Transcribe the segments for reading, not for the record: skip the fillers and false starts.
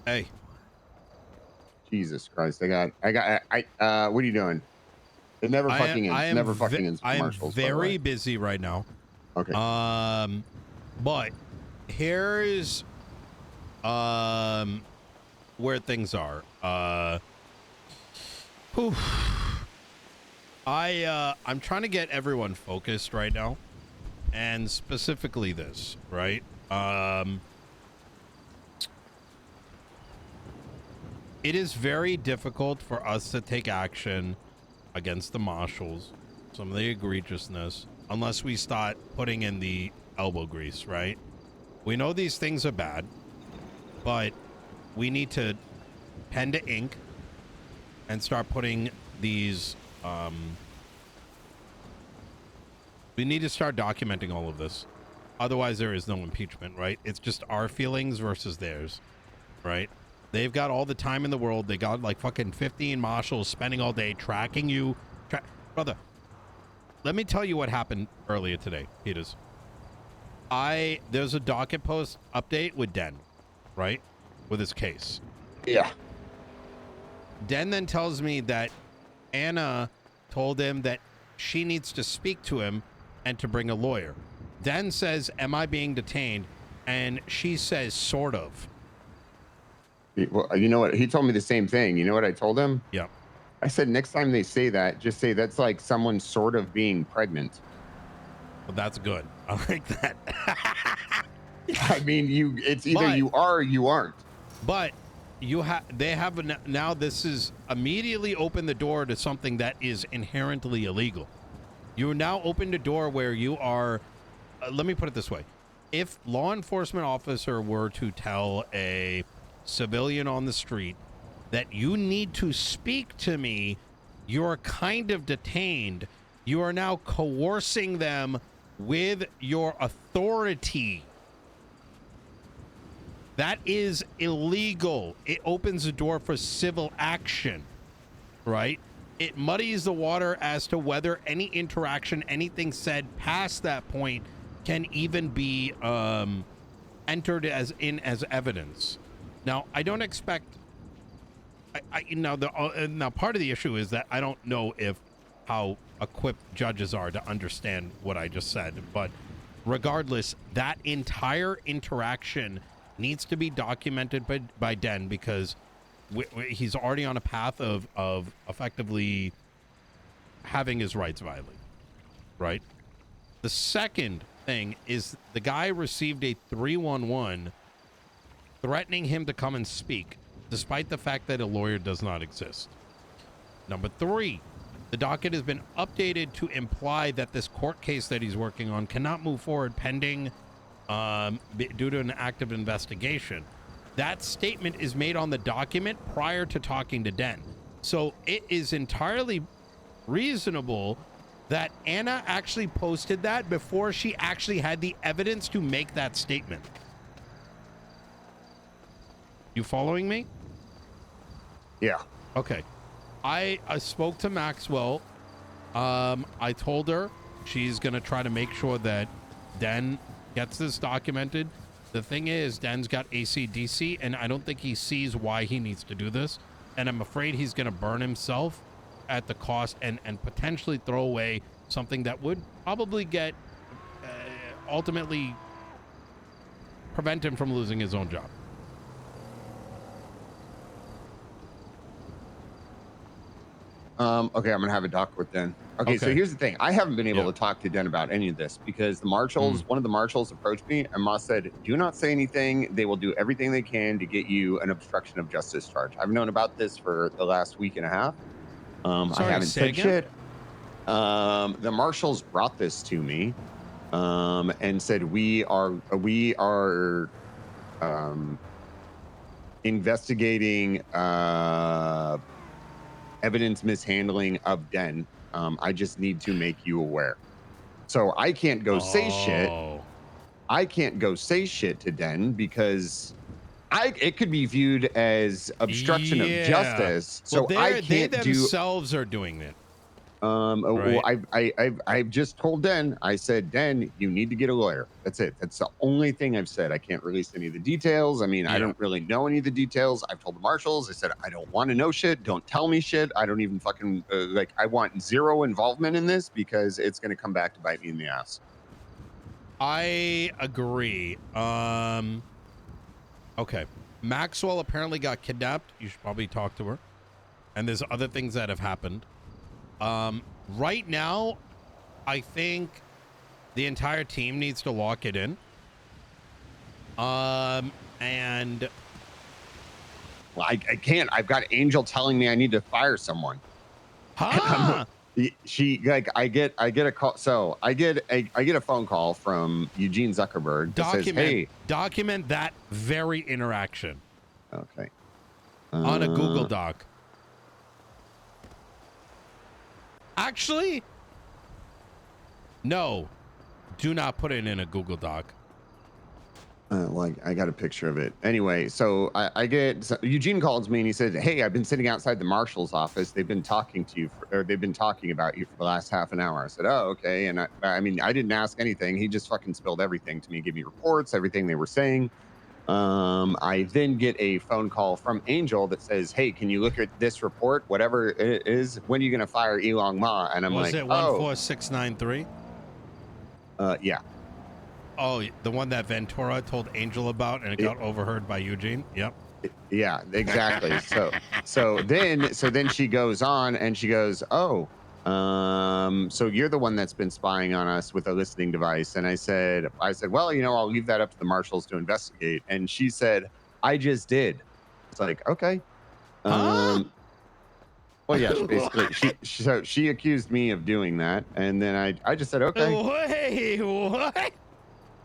Hey, Jesus Christ. What are you doing? It never fucking ends. Never fucking ends with I am commercials, by the way. very busy right now. Okay. But here's where things are. Whew. I'm trying to get everyone focused right now, and specifically this, right? It is very difficult for us to take action against the marshals, some of the egregiousness, unless we start putting in the elbow grease, right? We know these things are bad, but we need to pen to ink and start putting these, we need to start documenting all of this. Otherwise, there is no impeachment, right? It's just our feelings versus theirs, right? They've got all the time in the world. They got like fucking 15 marshals spending all day tracking you. Brother, let me tell you what happened earlier today, Peters. There's a docket post update with Den, right? With his case. Yeah. Den then tells me that Anna told him that she needs to speak to him and to bring a lawyer. Den says, am I being detained? And she says, sort of. Well, you know what? He told me the same thing. You know what I told him? Yeah. I said, next time they say that, just say that's like someone sort of being pregnant. Well, that's good. I like that. I mean, it's either you are or you aren't. But they have now. This is immediately opened the door to something that is inherently illegal. You now opened a door where you are. Let me put it this way: if law enforcement officer were to tell a civilian on the street that you need to speak to me, you're kind of detained. You are now coercing them with your authority. That is illegal. It opens the door for civil action, right? It muddies the water as to whether any interaction, anything said past that point can even be entered as evidence. Now, I don't expect. Now part of the issue is that I don't know how equipped judges are to understand what I just said, but regardless, that entire interaction needs to be documented by Den, because he's already on a path of effectively having his rights violated, right? The second thing is the guy received a 311 threatening him to come and speak, despite the fact that a lawyer does not exist. Number 3, the docket has been updated to imply that this court case that he's working on cannot move forward pending due to an active investigation. That statement is made on the document prior to talking to Den. So it is entirely reasonable that Anna actually posted that before she actually had the evidence to make that statement. You following me? Yeah. Okay. I spoke to Maxwell. I told her she's going to try to make sure that Den gets this documented. The thing is, Den's got AC/DC, and I don't think he sees why he needs to do this. And I'm afraid he's going to burn himself at the cost and potentially throw away something that would probably get ultimately prevent him from losing his own job. Okay, I'm gonna have a talk with Den. Okay, so here's the thing. I haven't been able to talk to Den about any of this because the marshals, one of the marshals approached me and Moss said, do not say anything. They will do everything they can to get you an obstruction of justice charge. I've known about this for the last week and a half. I haven't said shit. The marshals brought this to me and said, we are investigating evidence mishandling of Den. I just need to make you aware. So I can't go say shit. I can't go say shit to Den because it could be viewed as obstruction of justice. So well, they themselves are doing it. Well, I've just told Den. I said, Den, you need to get a lawyer. That's it. That's the only thing I've said. I can't release any of the details. I mean, I don't really know any of the details. I've told the marshals. I said I don't want to know shit. Don't tell me shit. I don't even fucking like. I want zero involvement in this because it's going to come back to bite me in the ass. I agree. Okay. Maxwell apparently got kidnapped. You should probably talk to her. And there's other things that have happened. Right now, I think the entire team needs to lock it in. And well, I can't. I've got Angel telling me I need to fire someone. huh? She like I get a call. So I get a phone call from Eugene Zuckerberg that says, "Hey, document that very interaction." Okay. On a Google Doc. Actually, no, do not put it in a Google Doc. Well, I got a picture of it. Anyway, so Eugene calls me and he said, "Hey, I've been sitting outside the marshal's office. They've been talking to you, they've been talking about you for the last half an hour." I said, "Oh, okay." And I mean, I didn't ask anything. He just fucking spilled everything to me, gave me reports, everything they were saying. I then get a phone call from Angel that says, "Hey, can you look at this report? Whatever it is, when are you going to fire Elon Ma?" And I'm Was like, it 14693? Yeah. Oh, the one that Ventura told Angel about and it got overheard by Eugene? Yep. Yeah, exactly. So then she goes on and she goes, "Oh, so you're the one that's been spying on us with a listening device." And I said, "Well, I'll leave that up to the marshals to investigate." And she said, "I just did." It's like, okay. Huh? Well, yeah, she accused me of doing that, and then I just said, "Okay." Wait, what?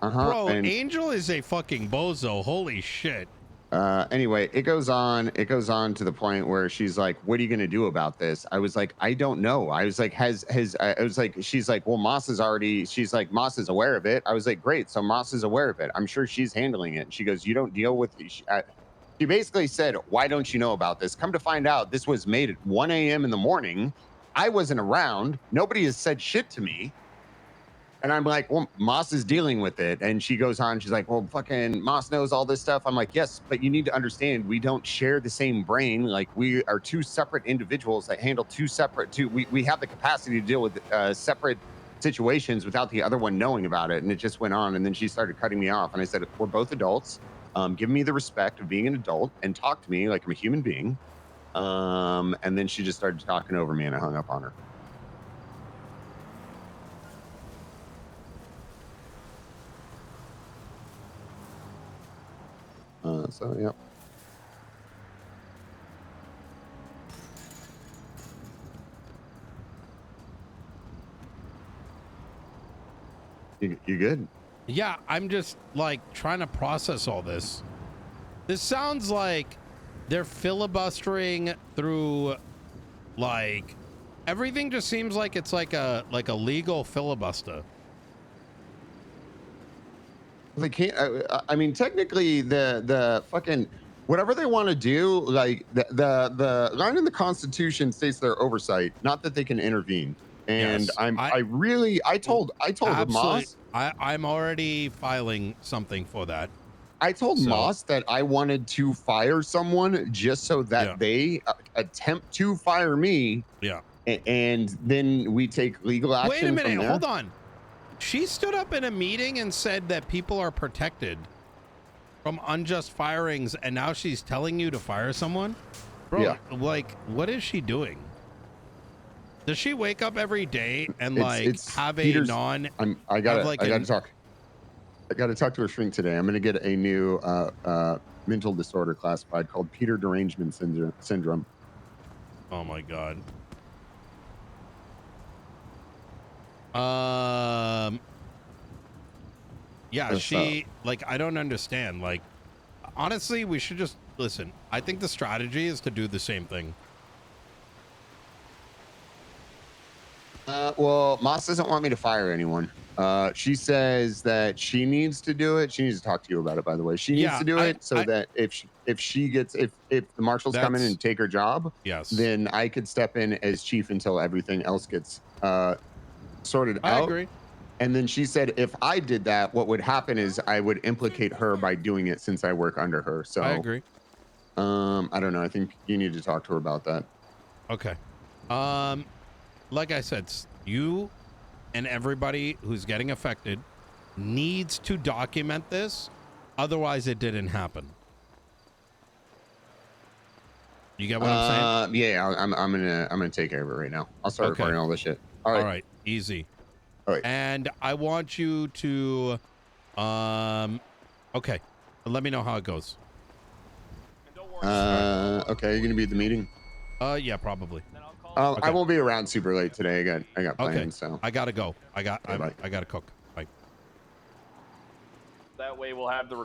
Bro, And Angel is a fucking bozo. Holy shit. Anyway, it goes on to the point where she's like, "What are you going to do about this?" I was like, "I don't know." I was like, she's like, "Well, she's like, Moss is aware of it." I was like, "Great. So Moss is aware of it. I'm sure she's handling it." She goes, "You don't deal with it." She basically said, "Why don't you know about this?" Come to find out, this was made at 1 a.m. in the morning. I wasn't around. Nobody has said shit to me. And I'm like, "Well, Moss is dealing with it." And she goes on, she's like, "Well, fucking Moss knows all this stuff." I'm like, "Yes, but you need to understand, we don't share the same brain. Like, we are two separate individuals that handle we have the capacity to deal with separate situations without the other one knowing about it." And it just went on. And then she started cutting me off. And I said, "We're both adults. Give me the respect of being an adult and talk to me like I'm a human being." And then she just started talking over me and I hung up on her. So, yeah. You good? Yeah, I'm just like trying to process all this. This sounds like they're filibustering through, like, everything just seems like it's like a legal filibuster. They can't. I mean, technically, the fucking whatever they want to do, like the line in the Constitution states their oversight, not that they can intervene. And Yes, I told Moss, I'm already filing something for that. I told Moss that I wanted to fire someone just so that they attempt to fire me. Yeah. And then we take legal action. Wait a minute, from there. hold on. She stood up in a meeting and said that people are protected from unjust firings, and now she's telling you to fire someone? Bro, yeah. Like, what is she doing? Does she wake up every day and have Peter's, a non? I gotta talk. I gotta talk to her shrink today. I'm gonna get a new mental disorder classified called Peter derangement syndrome. Oh my god. Yeah, she like, I don't understand. Like, honestly, we should just listen. I think the strategy is to do the same thing. Well, Moss doesn't want me to fire anyone. She says that she needs to do it. She needs to talk to you about it, by the way. She needs to do it so that if the marshals come in and take her job, yes, then I could step in as chief until everything else gets sorted out. I agree. And then she said if I did that, what would happen is I would implicate her by doing it since I work under her. So I agree. I don't know. I think you need to talk to her about that. Okay. Like I said, you and everybody who's getting affected needs to document this. Otherwise, it didn't happen. You get what I'm saying? Yeah, I'm gonna take care of it right now. I'll start recording all this shit. All right, easy. All right. And I want you to, okay, let me know how it goes. Okay, you're gonna be at the meeting. Yeah, probably. I won't be around super late today. I got plans. So I gotta go. I gotta cook. Bye. That way we'll have the